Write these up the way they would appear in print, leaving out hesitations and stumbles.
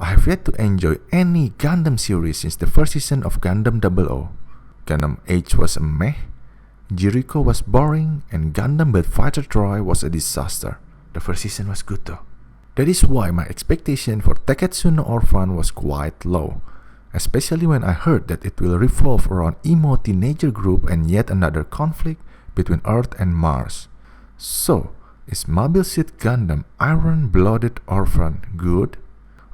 I have yet to enjoy any Gundam series since the first season of Gundam 00. Gundam Age was a meh, Jericho was boring, and Gundam Build Fighter Troy was a disaster. The first season was good though. That is why my expectation for Tekketsu no Orphan was quite low, especially when I heard that it will revolve around emo teenager group and yet another conflict between Earth and Mars. So, is Mobile Suit Gundam Iron Blooded Orphan good?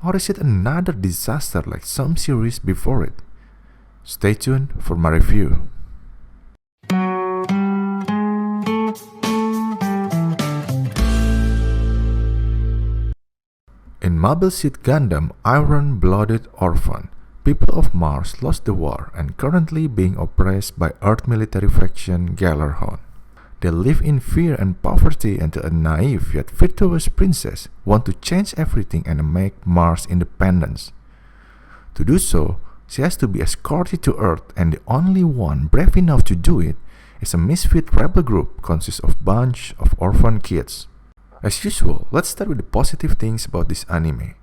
Or is it another disaster like some series before it? Stay tuned for my review. In Mobile Suit Gundam Iron Blooded Orphan, people of Mars lost the war and currently being oppressed by Earth military faction Gjallarhorn. They live in fear and poverty until a naive yet virtuous princess wants to change everything and make Mars independent. To do so, she has to be escorted to Earth, and the only one brave enough to do it is a misfit rebel group consisting of a bunch of orphan kids. As usual, let's start with the positive things about this anime.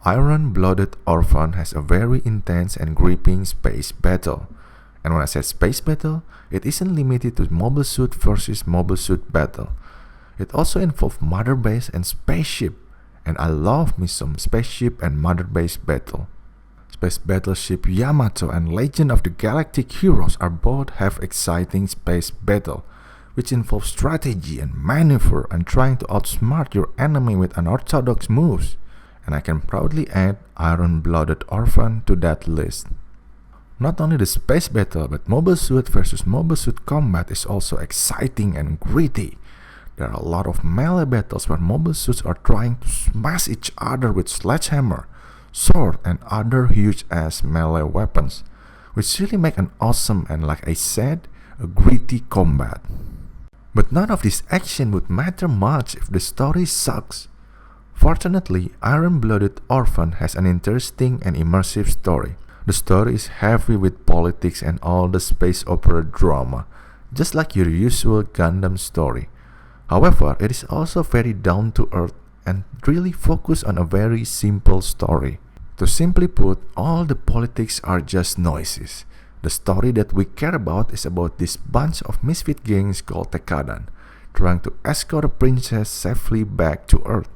Iron Blooded Orphan has a very intense and gripping space battle. And when I say space battle, it isn't limited to mobile suit versus mobile suit battle. It also involves mother base and spaceship, and I love me some spaceship and mother base battle. Space battleship Yamato and Legend of the Galactic Heroes are both have exciting space battle, which involves strategy and maneuver and trying to outsmart your enemy with unorthodox moves. And I can proudly add Iron Blooded Orphan to that list. Not only the space battle, but mobile suit versus mobile suit combat is also exciting and gritty. There are a lot of melee battles where mobile suits are trying to smash each other with sledgehammer, sword, and other huge-ass melee weapons, which really make an awesome and, like I said, a gritty combat. But none of this action would matter much if the story sucks. Fortunately, Iron Blooded Orphan has an interesting and immersive story. The story is heavy with politics and all the space opera drama, just like your usual Gundam story. However, it is also very down to earth and really focused on a very simple story. To simply put, all the politics are just noises. The story that we care about is about this bunch of misfit gangs called Tekketsu, trying to escort a princess safely back to Earth,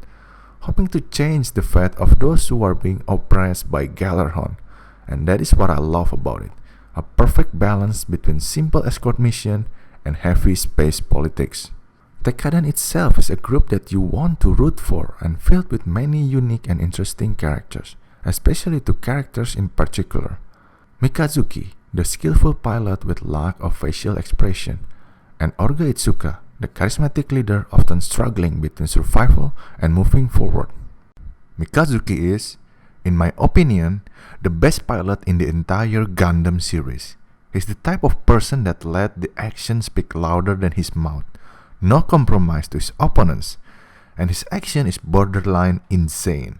hoping to change the fate of those who are being oppressed by Gjallarhorn. And that is what I love about it, a perfect balance between simple escort mission and heavy space politics. Tekketsu itself is a group that you want to root for and filled with many unique and interesting characters, especially two characters in particular. Mikazuki, the skillful pilot with lack of facial expression, and Orga Itsuka, the charismatic leader often struggling between survival and moving forward. Mikazuki is, in my opinion, the best pilot in the entire Gundam series. He's the type of person that let the action speak louder than his mouth, no compromise to his opponents, and his action is borderline insane.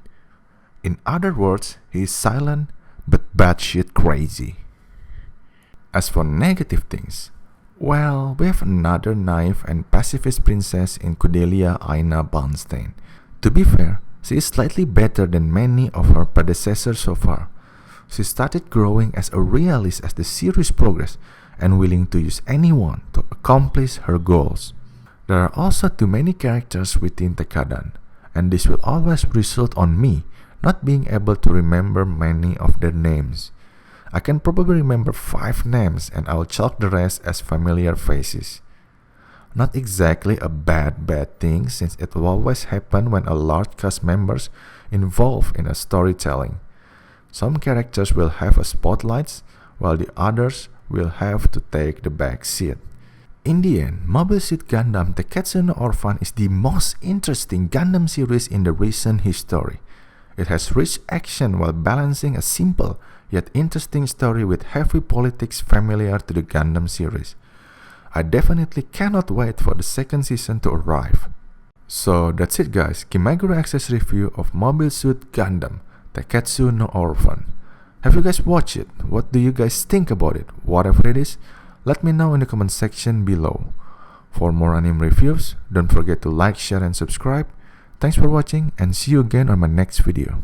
In other words, he is silent but batshit crazy. As for negative things, well, we have another naive and pacifist princess in Cordelia Aina Bernstein. To be fair, she is slightly better than many of her predecessors so far. She started growing as a realist as the series progressed and willing to use anyone to accomplish her goals. There are also too many characters within Tekketsu, and this will always result on me not being able to remember many of their names. I can probably remember 5 names and I'll chalk the rest as familiar faces. Not exactly a bad thing, since it will always happen when a large cast members involved in a storytelling. Some characters will have a spotlight, while the others will have to take the back seat. In the end, Mobile Suit Gundam Tekketsu no Orphan is the most interesting Gundam series in the recent history. It has rich action while balancing a simple yet interesting story with heavy politics familiar to the Gundam series. I definitely cannot wait for the second season to arrive. So that's it guys, Kimagure Access review of Mobile Suit Gundam Tekketsu no Orphan. Have you guys watched it? What do you guys think about it? Whatever it is, let me know in the comment section below. For more anime reviews, don't forget to like, share and subscribe. Thanks for watching and see you again on my next video.